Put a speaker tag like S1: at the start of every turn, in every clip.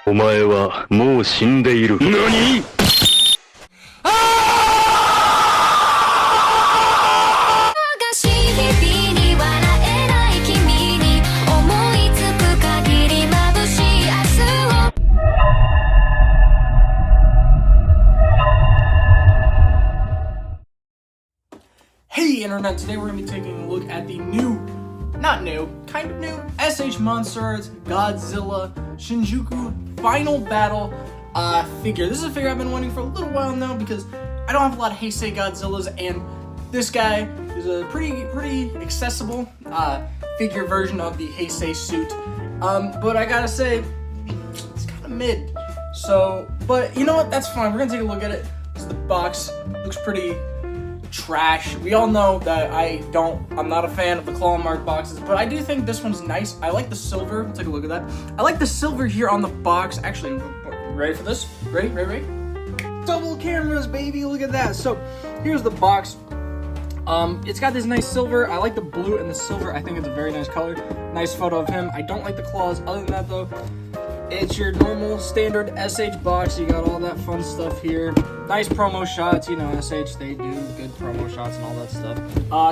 S1: お前はもう死んでいる。何？Hey
S2: Internet, today we're going to be taking a look at the new, not new, kind of new, SH Monsters Godzilla Shinjuku Final Battle figure. This is a figure I've been wanting for a little while now because I don't have a lot of Heisei Godzillas, and this guy is a pretty accessible figure version of the Heisei suit. But I gotta say, it's kind of mid. So, but you know what, that's fine. We're going to take a look at it. This is the box. Looks pretty trash. We all know that I'm not a fan of the claw mark boxes, but I do think this one's nice. I like the silver. We'll take a look at that. I like the silver here on the box. Actually, ready for this? Ready? Double cameras, baby. Look at that. So here's the box. It's got this nice silver. I like the blue and the silver. I think it's a very nice color. Nice photo of him. I don't like the claws. Other than that, though, it's your normal standard SH box. You got all that fun stuff here. Nice promo shots. You know, SH, they do good promo shots and all that stuff.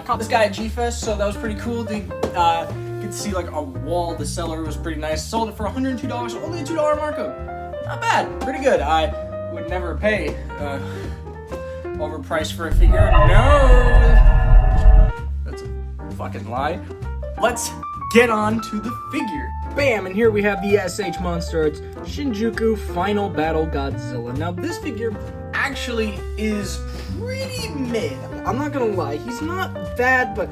S2: Caught this guy at G-Fest, so that was pretty cool. They get to see like a wall. The seller was pretty nice. Sold it for $102, so only a $2 markup. Not bad. Pretty good. I would never pay overpriced for a figure. No! That's a fucking lie. Let's get on to the figure. Bam! And here we have the SH Monsters Shinjuku Final Battle Godzilla. Now, this figure actually is pretty mid. I'm not gonna lie, he's not bad, but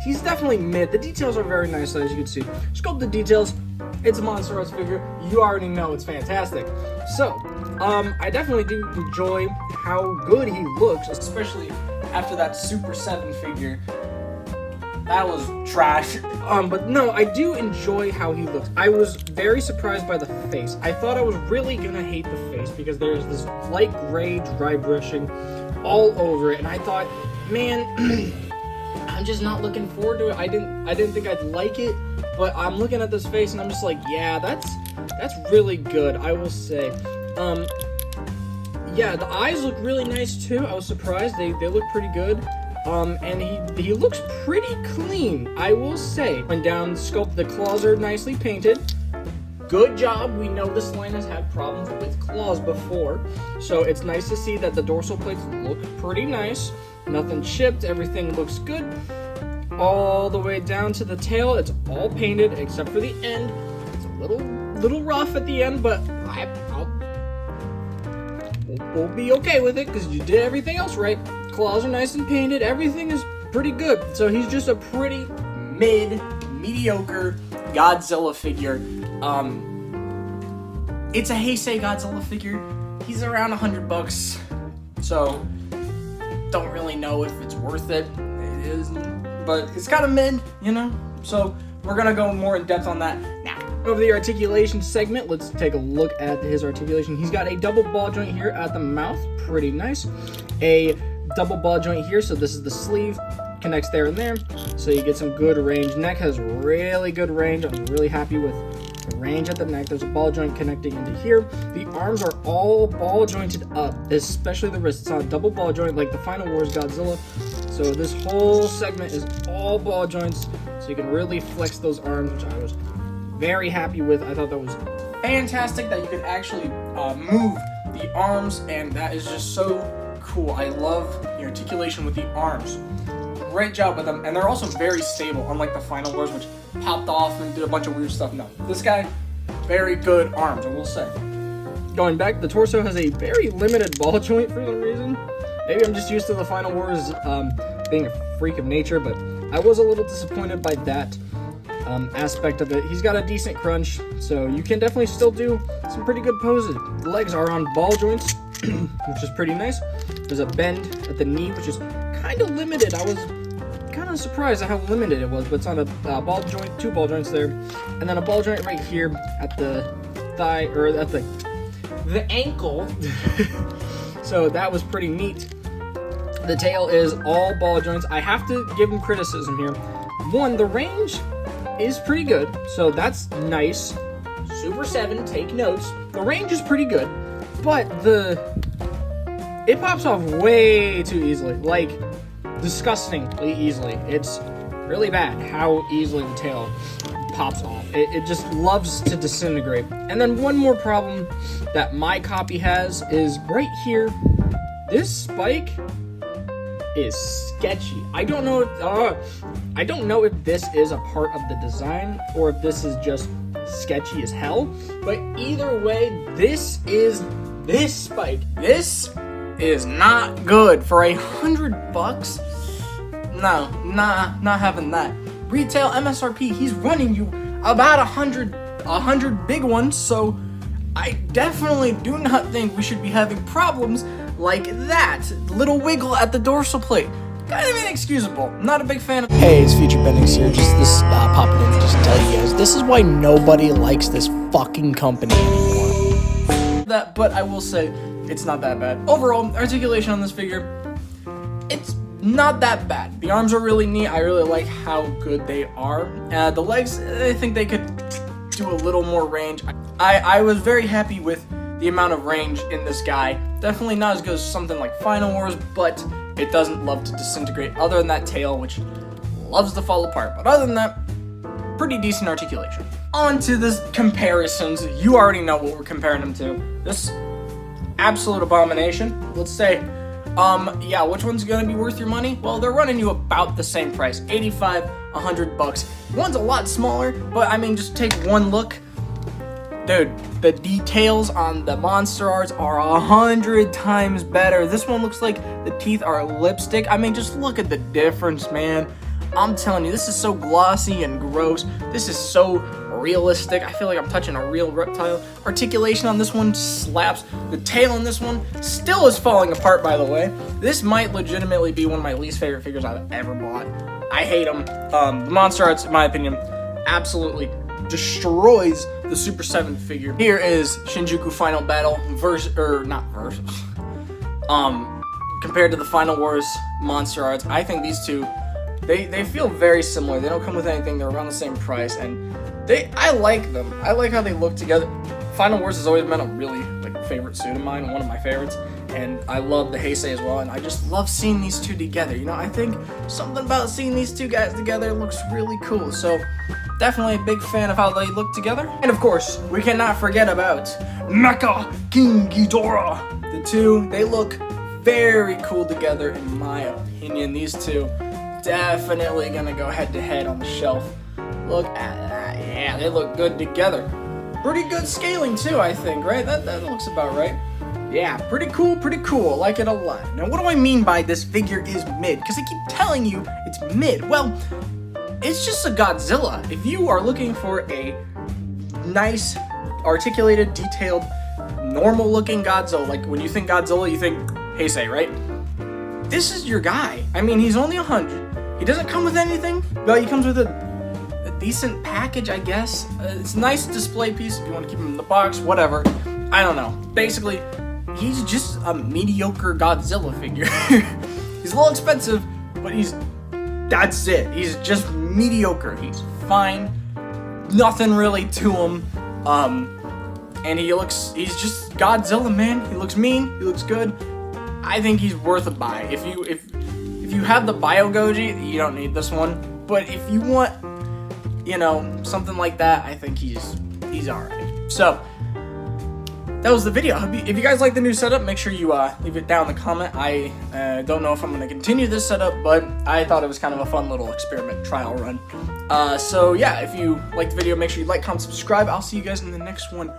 S2: he's definitely mid. The details are very nice, as you can see. Sculpted details. It's a Monsters figure. You already know it's fantastic. So, I definitely do enjoy how good he looks, especially after that Super 7 figure. That was trash. But no, I do enjoy how he looks. I was very surprised by the face. I thought I was really gonna hate the face because there's this light gray dry brushing all over it, and I thought, man, I'm just not looking forward to it. I didn't think I'd like it, but I'm looking at this face and I'm just like, yeah, that's really good, I will say. Yeah, the eyes look really nice too. I was surprised. They look pretty good. And he looks pretty clean, I will say. Went down, sculpt, the claws are nicely painted. Good job. We know this line has had problems with claws before, so it's nice to see that the dorsal plates look pretty nice. Nothing chipped, everything looks good. All the way down to the tail, it's all painted except for the end. It's a little rough at the end, but we'll be okay with it because you did everything else right. Claws are nice and painted. Everything is pretty good. So he's just a pretty mediocre Godzilla figure. It's a Heisei Godzilla figure. He's around $100, so don't really know if it's worth it. It is, but it's kind of mid, you know. So we're gonna go more in depth on that now. Over the articulation segment, let's take a look at his articulation. He's got a double ball joint here at the mouth, pretty nice. A double ball joint here, so this is the sleeve, connects there and there, so you get some good range. Neck has really good range. I'm really happy with the range at the neck. There's a ball joint connecting into here. The arms are all ball jointed up, especially the wrist. It's on a double ball joint like the Final Wars Godzilla. So this whole segment is all ball joints, so you can really flex those arms, which I was very happy with. I thought that was fantastic that you could actually move the arms, and that is just so cool. I love the articulation with the arms. Great job with them, and they're also very stable, unlike the Final Wars, which popped off and did a bunch of weird stuff. No, this guy, very good arms, I will say. Going back, the torso has a very limited ball joint for some reason. Maybe I'm just used to the Final Wars being a freak of nature, but I was a little disappointed by that aspect of it. He's got a decent crunch, so you can definitely still do some pretty good poses. The legs are on ball joints, which is pretty nice. There's a bend at the knee, which is kind of limited. I was kind of surprised at how limited it was, but it's on a ball joint, 2 ball joints there, and then a ball joint right here at the thigh, or at the ankle. So that was pretty neat. The tail is all ball joints. I have to give him criticism here. One, the range is pretty good, so that's nice. Super 7, take notes. The range is pretty good, but it pops off way too easily, like disgustingly easily. It's really bad how easily the tail pops off. It just loves to disintegrate. And then one more problem that my copy has is right here. This spike is sketchy. I don't know if this is a part of the design or if this is just sketchy as hell. But either way, this spike. This is not good for $100. No, not having that. Retail MSRP, he's running you about 100 big ones, so I definitely do not think we should be having problems like that. Little wiggle at the dorsal plate. Kind of inexcusable. Not a big fan of. Hey, it's Future Bendix here. Just this popping in to just tell you guys, this is why nobody likes this fucking company anymore. But I will say, it's not that bad. Overall, articulation on this figure, it's not that bad. The arms are really neat. I really like how good they are. The legs, I think they could do a little more range. I was very happy with the amount of range in this guy. Definitely not as good as something like Final Wars, but it doesn't love to disintegrate other than that tail, which loves to fall apart. But other than that, pretty decent articulation. On to the comparisons. You already know what we're comparing them to. This absolute abomination. Let's say, yeah, which one's gonna be worth your money? Well, they're running you about the same price, $85, $100. One's a lot smaller, but I mean, just take one look. Dude, the details on the monster arts are 100 times better. This one looks like the teeth are lipstick. I mean, just look at the difference, man. I'm telling you, this is so glossy and gross. This is so realistic. I feel like I'm touching a real reptile. Articulation on this one slaps. The tail on this one still is falling apart, by the way. This might legitimately be one of my least favorite figures I've ever bought. I hate them. The monster arts, in my opinion, absolutely destroys the Super 7 figure. Here is Shinjuku Final Battle compared to the Final Wars monster arts. I think these two, they feel very similar. They don't come with anything. They're around the same price, and I like them. I like how they look together. Final Wars has always been a really favorite suit of mine, one of my favorites, and I love the Heisei as well, and I just love seeing these two together. You know, I think something about seeing these two guys together looks really cool, so definitely a big fan of how they look together. And of course, we cannot forget about Mecha King Ghidorah. The two, they look very cool together in my opinion. These two definitely gonna go head to head on the shelf. Look at that, yeah, they look good together. Pretty good scaling too, I think, right? That looks about right. Yeah, pretty cool, I like it a lot. Now, what do I mean by this figure is mid? Because I keep telling you it's mid. Well, it's just a Godzilla. If you are looking for a nice, articulated, detailed, normal-looking Godzilla, like when you think Godzilla, you think Heisei, right? This is your guy. I mean, he's only 100. He doesn't come with anything, but he comes with a decent package, I guess. It's a nice display piece if you want to keep him in the box, whatever. I don't know. Basically, he's just a mediocre Godzilla figure. He's a little expensive, but that's it. He's just mediocre. He's fine. Nothing really to him. And he's just Godzilla, man. He looks mean. He looks good. I think he's worth a buy. If you have the Bio Goji, you don't need this one. But if you want, you know, something like that, I think he's alright. So that was the video. If you guys like the new setup, make sure you leave it down in the comment. I don't know if I'm going to continue this setup, but I thought it was kind of a fun little experiment trial run. So yeah, if you liked the video, make sure you like, comment, subscribe. I'll see you guys in the next one.